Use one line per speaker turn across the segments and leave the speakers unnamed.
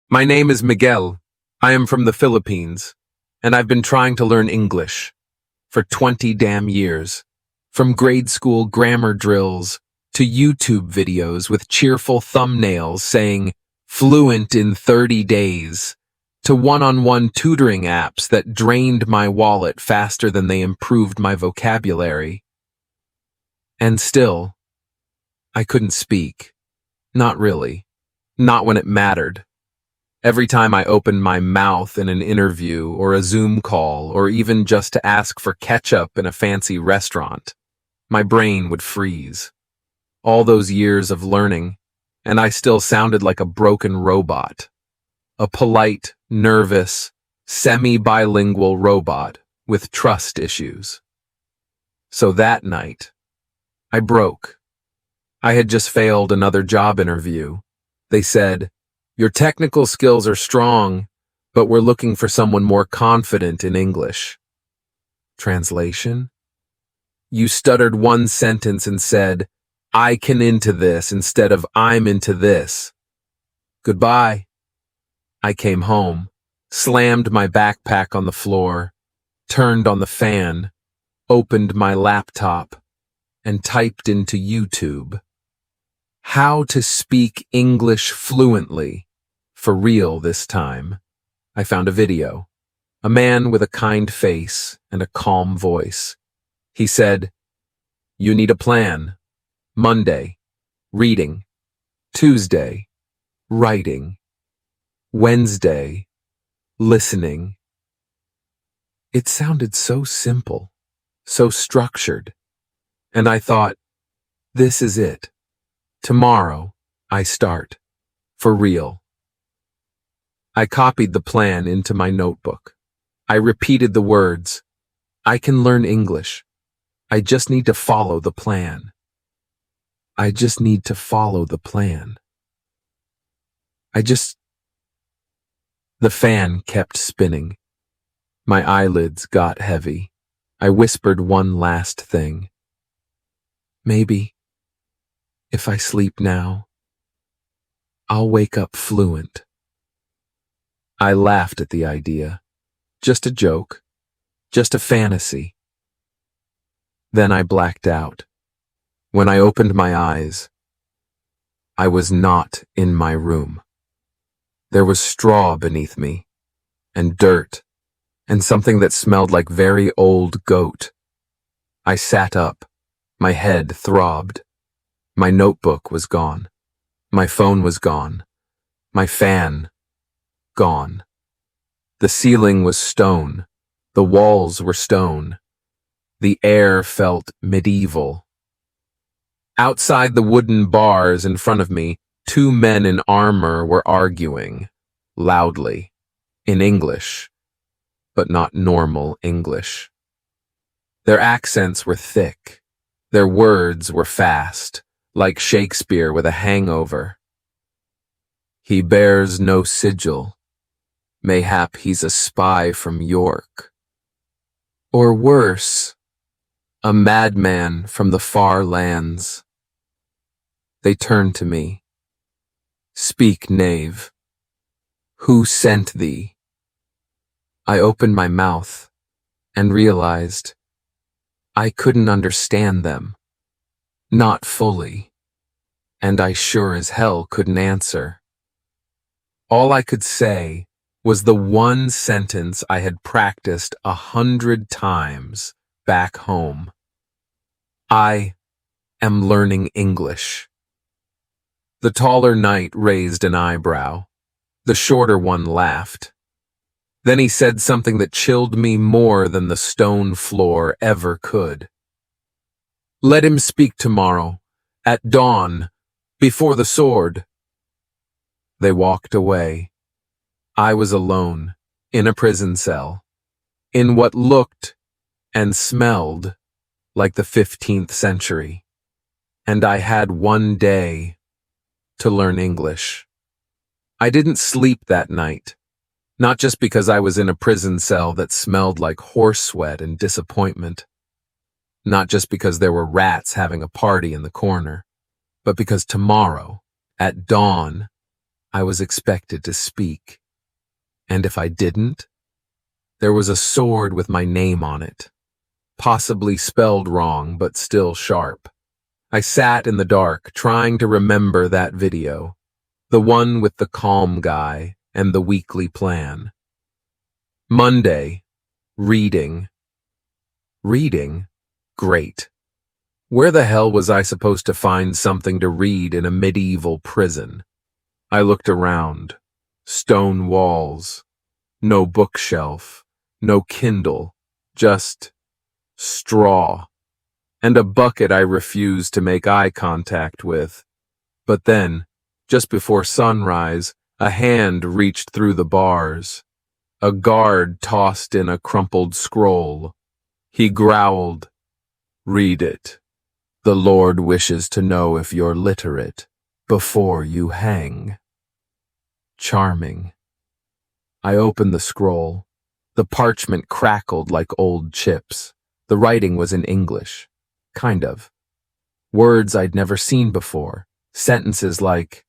My name is Miguel. I am from the Philippines, and I've been trying to learn English for 20 damn years. From grade school grammar drills to YouTube videos with cheerful thumbnails saying fluent in 30 days, to one-on-one tutoring apps that drained my wallet faster than they improved my vocabulary. And still, I couldn't speak. Not really. Not when it mattered. Every time I opened my mouth in an interview or a Zoom call or even just to ask for ketchup in a fancy restaurant, my brain would freeze. All those years of learning, and I still sounded like a broken robot. A polite, nervous, semi-bilingual robot with trust issues. So that night, I broke. I had just failed another job interview. They said, "Your technical skills are strong, but we're looking for someone more confident in English." Translation? You stuttered one sentence and said, "I can into this" instead of "I'm into this." Goodbye. I came home, slammed my backpack on the floor, turned on the fan, opened my laptop, and typed into YouTube. How to speak English fluently, for real this time. I found a video. A man with a kind face and a calm voice. He said, "You need a plan. Monday, reading. Tuesday, writing. Wednesday, listening." It sounded so simple, so structured. And I thought, this is it. Tomorrow, I start. For real. I copied the plan into my notebook. I repeated the words. I can learn English. I just need to follow the plan. I just need to follow the plan. The fan kept spinning. My eyelids got heavy. I whispered one last thing. Maybe, if I sleep now, I'll wake up fluent. I laughed at the idea. Just a joke. Just a fantasy. Then I blacked out. When I opened my eyes, I was not in my room. There was straw beneath me, and dirt, and something that smelled like very old goat. I sat up. My head throbbed. My notebook was gone. My phone was gone. My fan, gone. The ceiling was stone. The walls were stone. The air felt medieval. Outside the wooden bars in front of me, two men in armor were arguing, loudly, in English, but not normal English. Their accents were thick. Their words were fast, like Shakespeare with a hangover. He bears no sigil. Mayhap he's a spy from York. Or worse, a madman from the far lands. They turned to me. "Speak, knave. Who sent thee?" I opened my mouth and realized I couldn't understand them. Not fully. And I sure as hell couldn't answer. All I could say was the one sentence I had practiced 100 times back home. I am learning English. The taller knight raised an eyebrow. The shorter one laughed. Then he said something that chilled me more than the stone floor ever could. "Let him speak tomorrow, at dawn, before the sword." They walked away. I was alone, in a prison cell, in what looked and smelled like the 15th century. And I had one day to learn English. I didn't sleep that night, not just because I was in a prison cell that smelled like horse sweat and disappointment, not just because there were rats having a party in the corner, but because tomorrow, at dawn, I was expected to speak. And if I didn't, there was a sword with my name on it, possibly spelled wrong, but still sharp. I sat in the dark, trying to remember that video, the one with the calm guy and the weekly plan. Monday, reading. Reading? Great. Where the hell was I supposed to find something to read in a medieval prison? I looked around. Stone walls. No bookshelf. No Kindle. Just straw. And a bucket I refused to make eye contact with. But then, just before sunrise, a hand reached through the bars. A guard tossed in a crumpled scroll. He growled, "Read it. The Lord wishes to know if you're literate before you hang." Charming. I opened the scroll. The parchment crackled like old chips. The writing was in English. Kind of. Words I'd never seen before. Sentences like,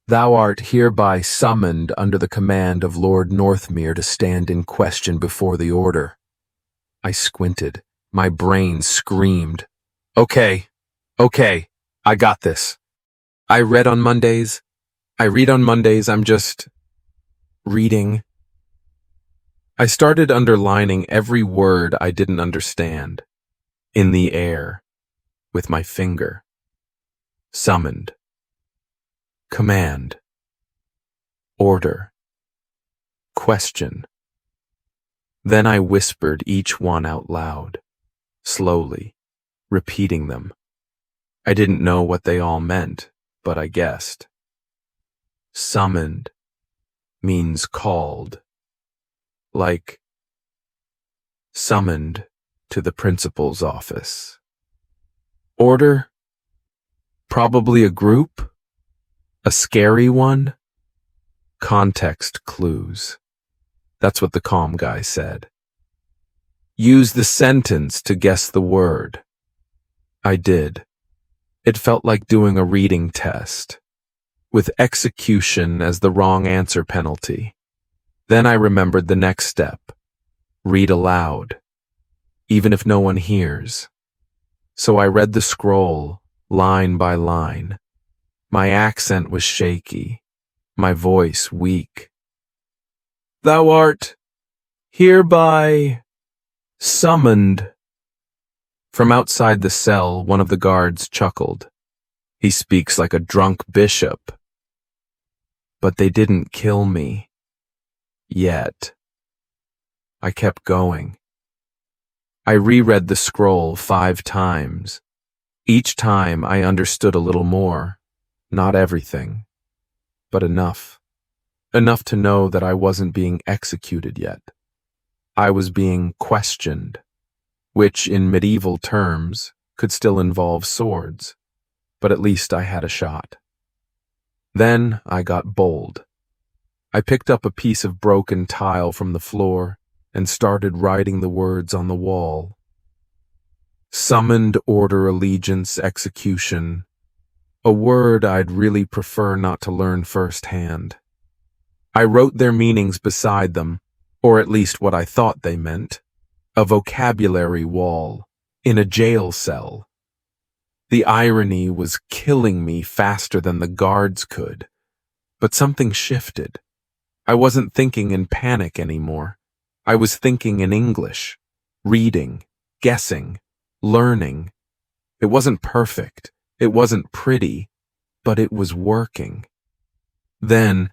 "Thou art hereby summoned under the command of Lord Northmere to stand in question before the order." I squinted. My brain screamed. Okay, I got this. I read on Mondays. I read on Mondays. I'm just reading. I started underlining every word I didn't understand. In the air. With my finger. Summoned. Command. Order. Question. Then I whispered each one out loud, slowly, repeating them. I didn't know what they all meant, but I guessed. Summoned means called. Like summoned to the principal's office. Order? Probably a group? A scary one? Context clues. That's what the calm guy said. Use the sentence to guess the word. I did. It felt like doing a reading test, with execution as the wrong answer penalty. Then I remembered the next step. Read aloud, even if no one hears. So I read the scroll, line by line. My accent was shaky, my voice weak. Thou art hereby summoned. From outside the cell, one of the guards chuckled. He speaks like a drunk bishop. But they didn't kill me. Yet. I kept going. I reread the scroll 5 times. Each time I understood a little more. Not everything, but enough. Enough to know that I wasn't being executed yet. I was being questioned, which in medieval terms could still involve swords, but at least I had a shot. Then I got bold. I picked up a piece of broken tile from the floor and started writing the words on the wall. Summoned, order, allegiance, execution. A word I'd really prefer not to learn firsthand. I wrote their meanings beside them, or at least what I thought they meant. A vocabulary wall, in a jail cell. The irony was killing me faster than the guards could. But something shifted. I wasn't thinking in panic anymore. I was thinking in English, reading, guessing, learning. It wasn't perfect. It wasn't pretty, but it was working. Then,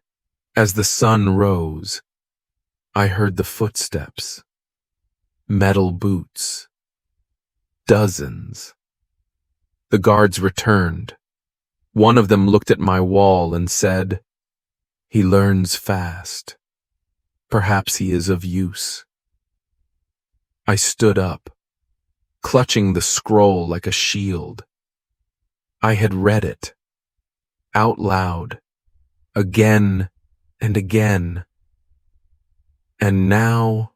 as the sun rose, I heard the footsteps. Metal boots. Dozens. The guards returned. One of them looked at my wall and said, "He learns fast. Perhaps he is of use." I stood up, clutching the scroll like a shield. I had read it, out loud, again and again. And now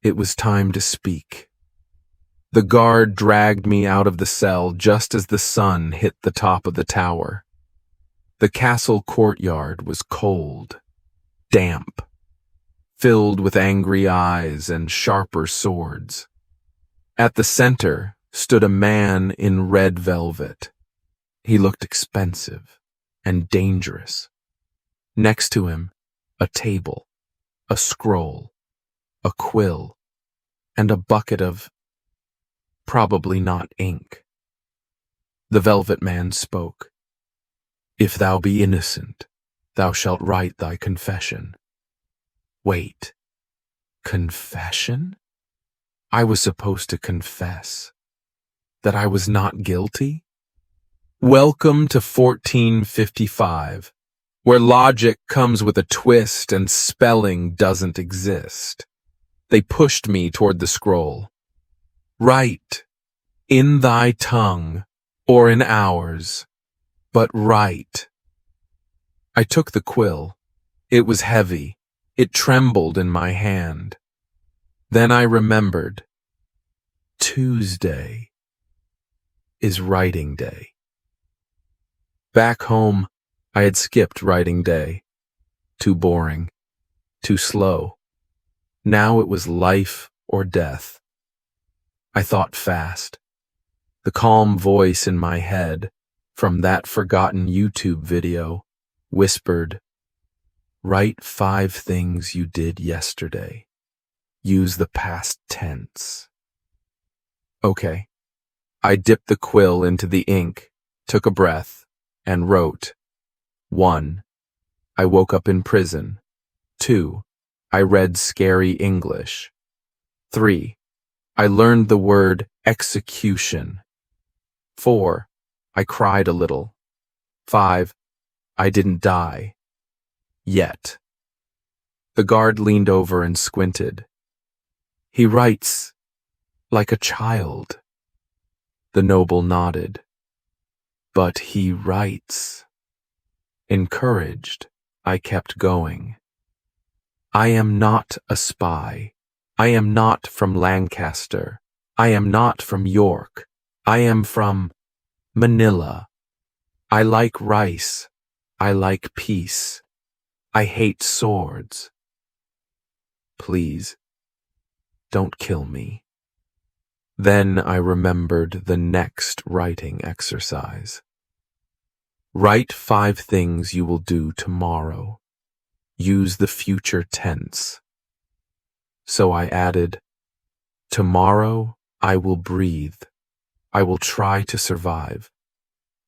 it was time to speak. The guard dragged me out of the cell just as the sun hit the top of the tower. The castle courtyard was cold, damp, filled with angry eyes and sharper swords. At the center stood a man in red velvet. He looked expensive and dangerous. Next to him, a table, a scroll, a quill, and a bucket of probably not ink. The velvet man spoke. "If thou be innocent, thou shalt write thy confession." Wait, confession? I was supposed to confess that I was not guilty? Welcome to 1455, where logic comes with a twist and spelling doesn't exist. They pushed me toward the scroll. Write, in thy tongue, or in ours, but write. I took the quill. It was heavy. It trembled in my hand. Then I remembered. Tuesday is writing day. Back home, I had skipped writing day. Too boring. Too slow. Now it was life or death. I thought fast. The calm voice in my head, from that forgotten YouTube video, whispered, "Write 5 things you did yesterday. Use the past tense." Okay. I dipped the quill into the ink, took a breath, and wrote. 1. I woke up in prison. 2. I read scary English. 3. I learned the word execution. 4. I cried a little. 5. I didn't die. Yet. The guard leaned over and squinted. He writes like a child. The noble nodded. But he writes. Encouraged, I kept going. I am not a spy. I am not from Lancaster. I am not from York. I am from Manila. I like rice. I like peace. I hate swords. Please, don't kill me. Then I remembered the next writing exercise. Write 5 things you will do tomorrow. Use the future tense. So I added, tomorrow I will breathe. I will try to survive.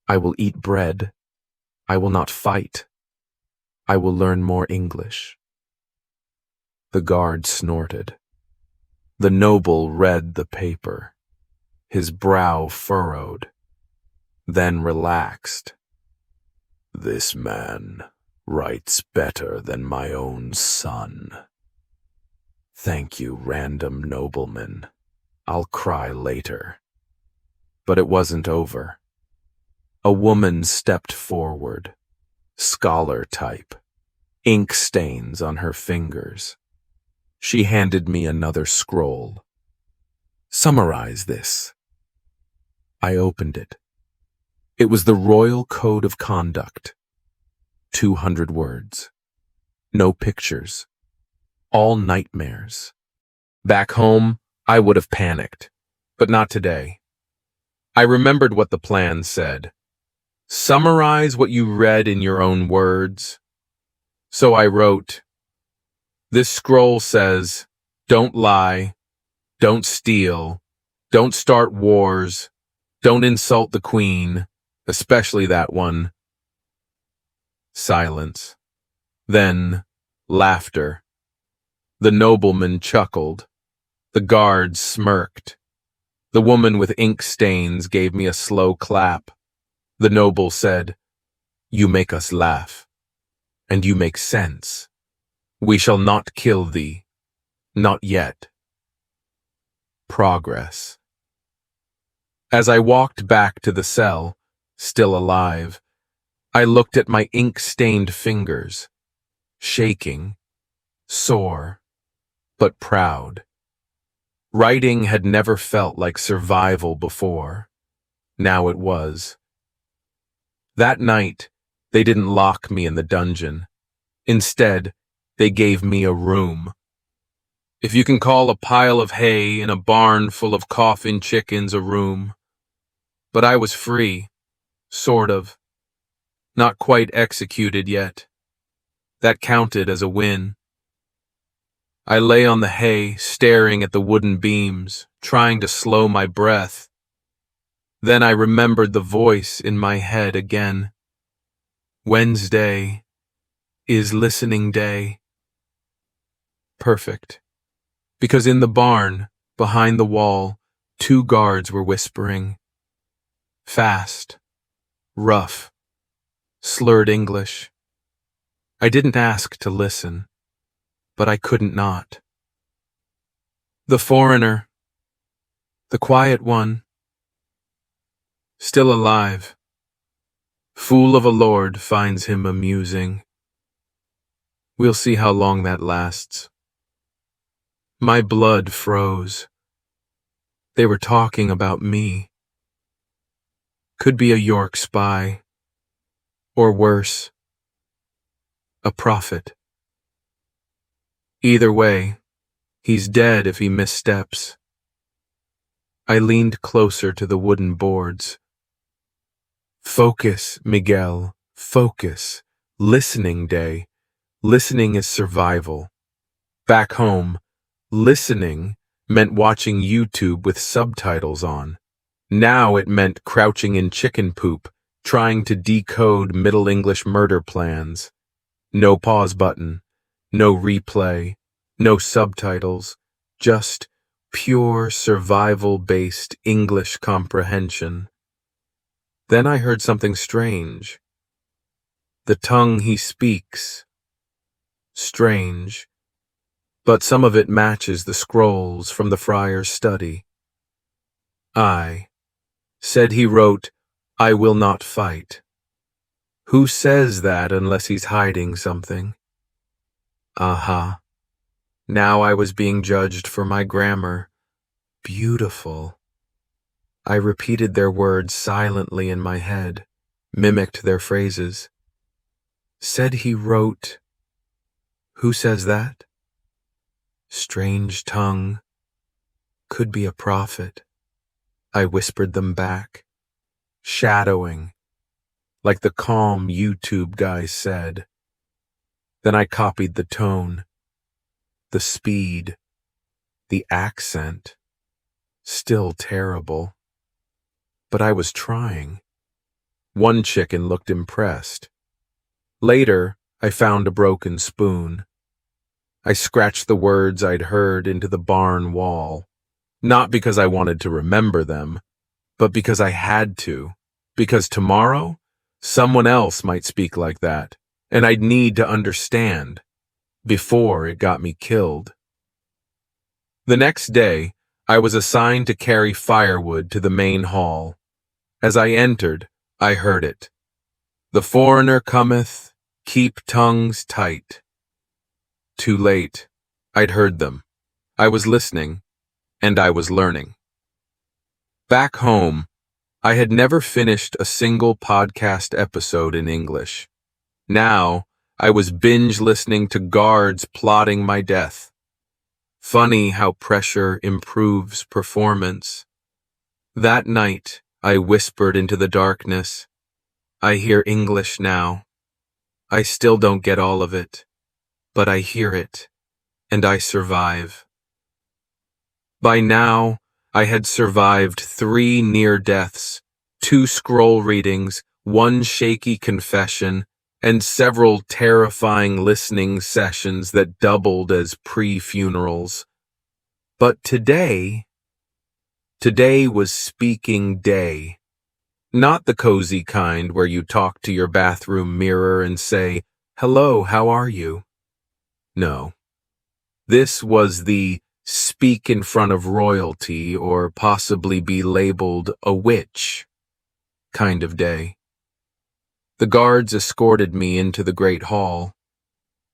I will eat bread. I will not fight. I will learn more English. The guard snorted. The noble read the paper. His brow furrowed, then relaxed. This man writes better than my own son. Thank you, random nobleman. I'll cry later. But it wasn't over. A woman stepped forward, scholar type, ink stains on her fingers. She handed me another scroll. Summarize this. I opened it. It was the Royal Code of Conduct. 200 words. No pictures. All nightmares. Back home, I would have panicked, but not today. I remembered what the plan said. Summarize what you read in your own words. So I wrote, this scroll says, don't lie, don't steal, don't start wars, don't insult the queen, especially that one. Silence. Then, laughter. The nobleman chuckled. The guards smirked. The woman with ink stains gave me a slow clap. The noble said, you make us laugh, and you make sense. We shall not kill thee, not yet. Progress. As I walked back to the cell, still alive, I looked at my ink-stained fingers, shaking, sore, but proud. Writing had never felt like survival before. Now it was. That night, They didn't lock me in the dungeon. Instead, they gave me a room. If you can call a pile of hay in a barn full of coughing chickens a room. But I was free, sort of. Not quite executed yet. That counted as a win. I lay on the hay, staring at the wooden beams, trying to slow my breath. Then I remembered the voice in my head again. Wednesday is listening day. Perfect. Because in the barn, behind the wall, 2 guards were whispering. Fast, rough, slurred English. I didn't ask to listen, but I couldn't not. The foreigner, the quiet one, still alive. Fool of a lord finds him amusing. We'll see how long that lasts. My blood froze. They were talking about me. Could be a York spy. Or worse, a prophet. Either way, he's dead if he missteps. I leaned closer to the wooden boards. Focus, Miguel, focus. Listening day. Listening is survival. Back home, listening meant watching YouTube with subtitles on. Now it meant crouching in chicken poop, trying to decode Middle English murder plans. No pause button, no replay, no subtitles, just pure survival-based English comprehension. Then I heard something strange. The tongue he speaks. Strange. But some of it matches the scrolls from the friar's study. I said he wrote, I will not fight. Who says that unless he's hiding something? Aha. Now I was being judged for my grammar. Beautiful. I repeated their words silently in my head, mimicked their phrases. Said he wrote. Who says that? Strange tongue. Could be a prophet. I whispered them back, shadowing, like the calm YouTube guy said. Then I copied the tone, the speed, the accent. Still terrible. But I was trying. One chicken looked impressed. Later, I found a broken spoon. I scratched the words I'd heard into the barn wall. Not because I wanted to remember them, but because I had to. Because tomorrow, someone else might speak like that, and I'd need to understand before it got me killed. The next day, I was assigned to carry firewood to the main hall. As I entered, I heard it. The foreigner cometh, keep tongues tight. Too late. I'd heard them. I was listening. And I was learning. Back home, I had never finished a single podcast episode in English. Now, I was binge listening to guards plotting my death. Funny how pressure improves performance. That night, I whispered into the darkness. I hear English now. I still don't get all of it, but I hear it, and I survive. By now, I had survived 3 near deaths, 2 scroll readings, 1 shaky confession, and several terrifying listening sessions that doubled as pre-funerals. But today was speaking day. Not the cozy kind where you talk to your bathroom mirror and say, "Hello, how are you?" No. This was the speak in front of royalty or possibly be labeled a witch kind of day. The guards escorted me into the great hall.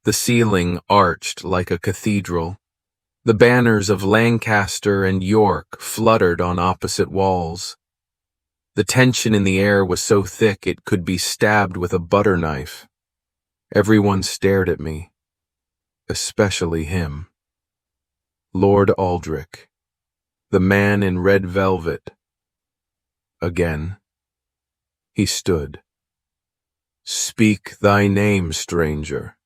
The ceiling arched like a cathedral. The banners of Lancaster and York fluttered on opposite walls. The tension in the air was so thick it could be stabbed with a butter knife. Everyone stared at me, especially him. Lord Aldrich, the man in red velvet. Again, he stood. "Speak thy name, stranger."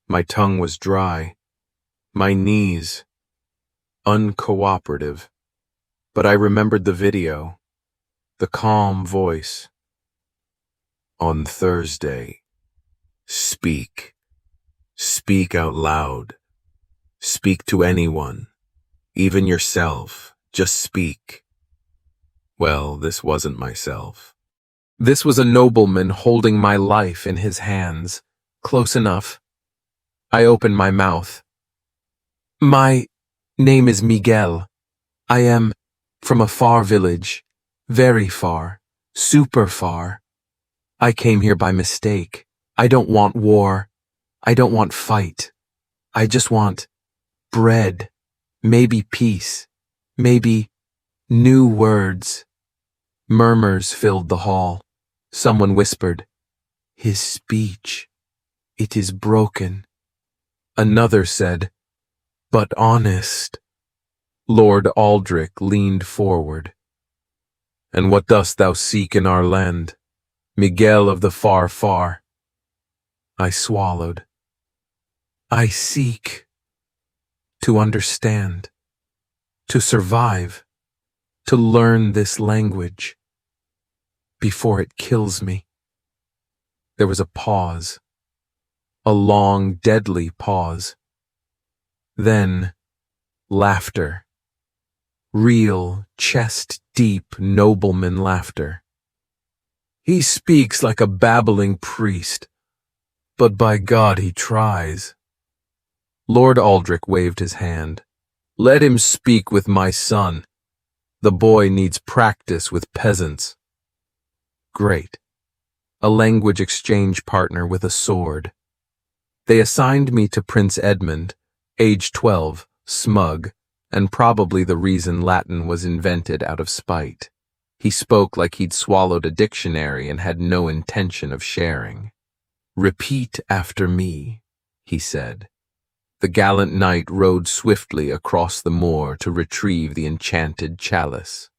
My tongue was dry, my knees uncooperative, but I remembered the video, the calm voice. "On Thursday, speak. Speak out loud. Speak to anyone, even yourself. Just speak." Well, this wasn't myself. This was a nobleman holding my life in his hands. Close enough. I opened my mouth. "My name is Miguel. I am from a far village, very far, super far. I came here by mistake. I don't want war. I don't want fight. I just want bread, maybe peace, maybe new words." Murmurs filled the hall. Someone whispered, "His speech, it is broken." Another said, "But honest." Lord Aldrich leaned forward. "And what dost thou seek in our land, Miguel of the far, far?" I swallowed. "I seek to understand, to survive, to learn this language before it kills me." There was a pause, a long, deadly pause. Then, laughter. Real, chest-deep nobleman laughter. "He speaks like a babbling priest, but by God he tries." Lord Aldrich waved his hand. "Let him speak with my son. The boy needs practice with peasants." Great. A language exchange partner with a sword. They assigned me to Prince Edmund, age 12, smug, and probably the reason Latin was invented out of spite. He spoke like he'd swallowed a dictionary and had no intention of sharing. "Repeat after me," he said. The gallant knight rode swiftly across the moor to retrieve the enchanted chalice.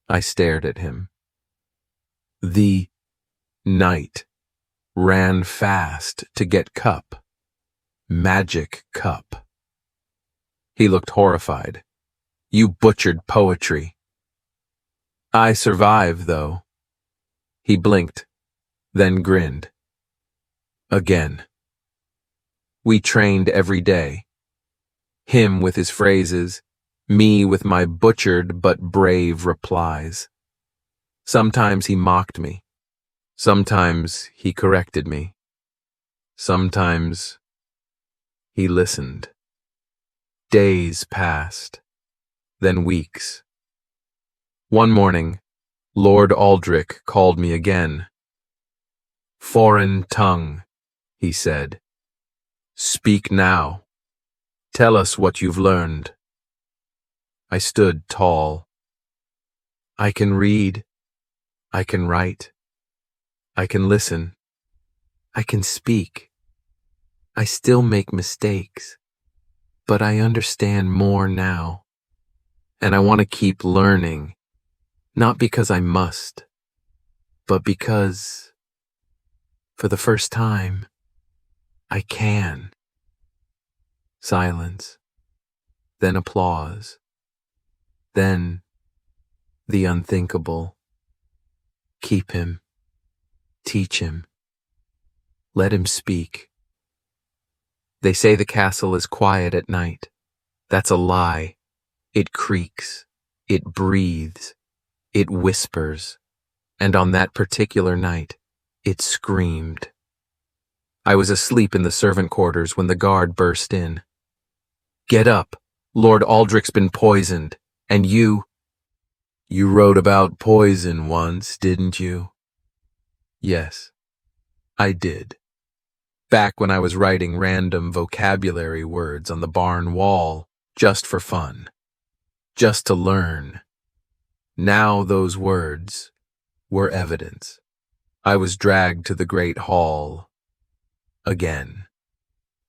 I stared at him. The knight ran fast to get cup. Magic cup. He looked horrified. "You butchered poetry." "I survive, though." He blinked, then grinned. Again. We trained every day. Him with his phrases, me with my butchered but brave replies. Sometimes he mocked me. Sometimes he corrected me. Sometimes he listened. Days passed, then weeks. One morning, Lord Aldrich called me again. "Foreign tongue," he said. "Speak now. Tell us what you've learned." I stood tall. "I can read. I can write. I can listen. I can speak. I still make mistakes, but I understand more now. And I want to keep learning, not because I must, but because, for the first time, I can." Silence, then applause, then the unthinkable. Keep him, teach him, let him speak. They say the castle is quiet at night. That's a lie. It creaks, it breathes, it whispers, and on that particular night, it screamed. I was asleep in the servant quarters when the guard burst in. "Get up, Lord Aldrich's been poisoned, and you wrote about poison once, didn't you?" Yes, I did. Back when I was writing random vocabulary words on the barn wall, just for fun. Just to learn. Now those words were evidence. I was dragged to the great hall again.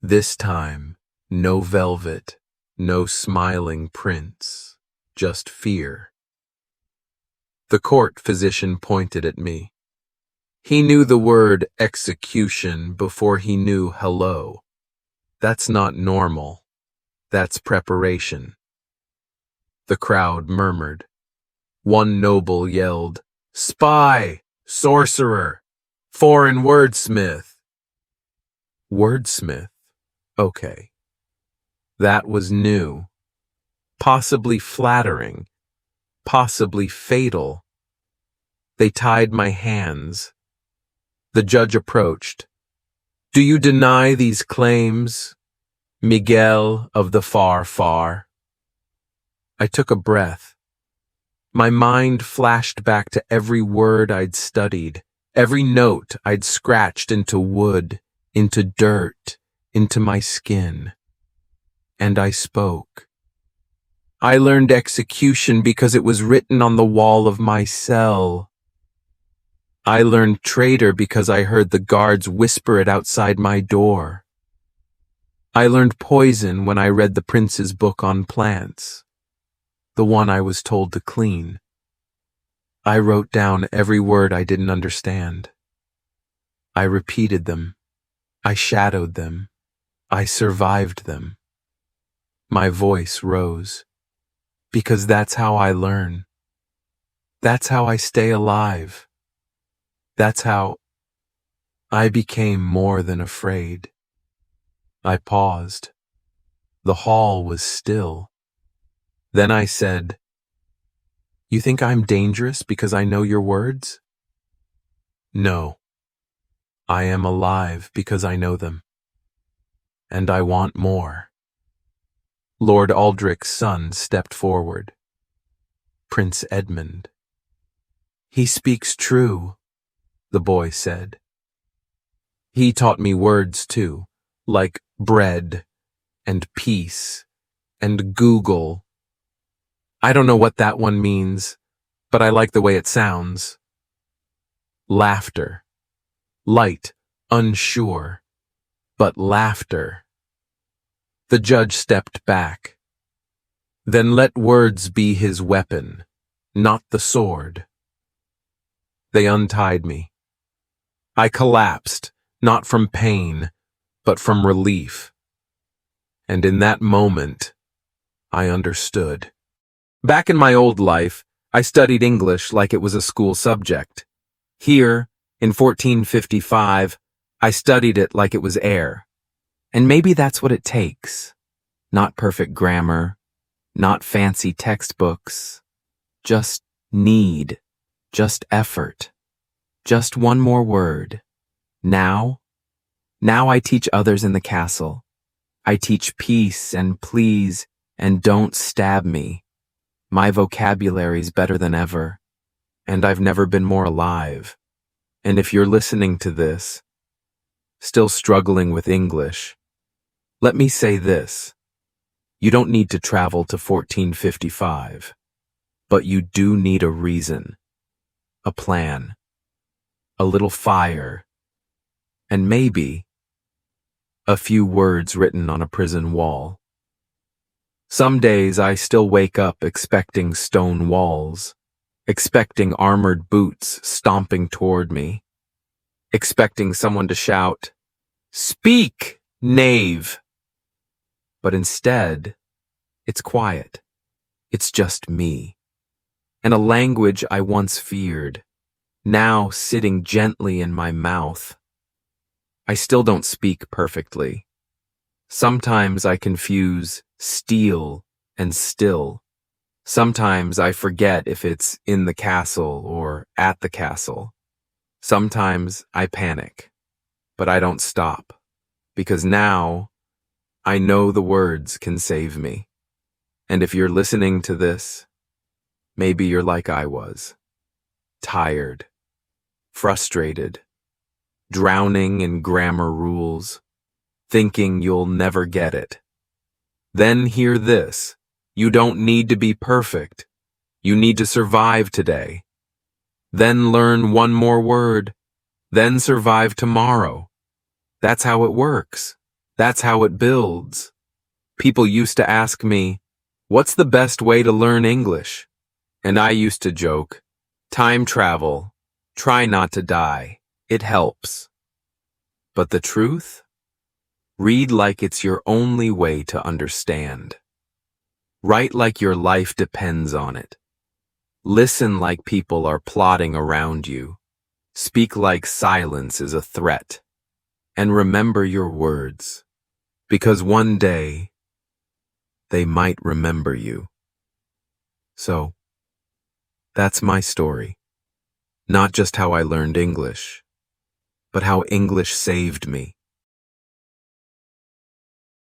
This time, no velvet, no smiling prince, just fear. The court physician pointed at me. He knew the word execution before he knew hello. That's not normal. That's preparation. The crowd murmured. One noble yelled, "Spy! Sorcerer! Foreign wordsmith!" Wordsmith? Okay. That was new. Possibly flattering. Possibly fatal. They tied my hands. The judge approached. "Do you deny these claims, Miguel of the far, far?" I took a breath. My mind flashed back to every word I'd studied, every note I'd scratched into wood, into dirt, into my skin. And I spoke. I learned execution because it was written on the wall of my cell. I learned traitor because I heard the guards whisper it outside my door. I learned poison when I read the prince's book on plants, the one I was told to clean. I wrote down every word I didn't understand. I repeated them. I shadowed them. I survived them. My voice rose, because that's how I learn. That's how I stay alive. That's how I became more than afraid. I paused. The hall was still. Then I said, "You think I'm dangerous because I know your words?" "No. I am alive because I know them. And I want more." Lord Aldrich's son stepped forward. Prince Edmund. "He speaks true," the boy said. "He taught me words too, like bread and peace and Google. I don't know what that one means, but I like the way it sounds. Laughter. Light, unsure, but laughter." The judge stepped back. "Then let words be his weapon, not the sword." They untied me. I collapsed, not from pain, but from relief. And in that moment, I understood. Back in my old life, I studied English like it was a school subject. Here, in 1455, I studied it like it was air. And maybe that's what it takes. Not perfect grammar, not fancy textbooks, just need, just effort, just one more word. Now I teach others in the castle. I teach peace and please and don't stab me. My vocabulary's better than ever, and I've never been more alive. And if you're listening to this, still struggling with English, let me say this. You don't need to travel to 1455, but you do need a reason, a plan, a little fire, and maybe a few words written on a prison wall. Some days I still wake up expecting stone walls, expecting armored boots stomping toward me, expecting someone to shout, "Speak, knave!" But instead, it's quiet. It's just me. And a language I once feared, now sitting gently in my mouth. I still don't speak perfectly. Sometimes I confuse steel and still. Sometimes I forget if it's in the castle or at the castle. Sometimes I panic, but I don't stop, because now I know the words can save me. And if you're listening to this, maybe you're like I was. Tired, frustrated, drowning in grammar rules, thinking you'll never get it. Then hear this. You don't need to be perfect. You need to survive today. Then learn one more word. Then survive tomorrow. That's how it works. That's how it builds. People used to ask me, what's the best way to learn English? And I used to joke, time travel. Try not to die. It helps. But the truth? Read like it's your only way to understand. Write like your life depends on it. Listen like people are plotting around you. Speak like silence is a threat. And remember your words, because one day they might remember you. So, that's my story. Not just how I learned English, but how English saved me.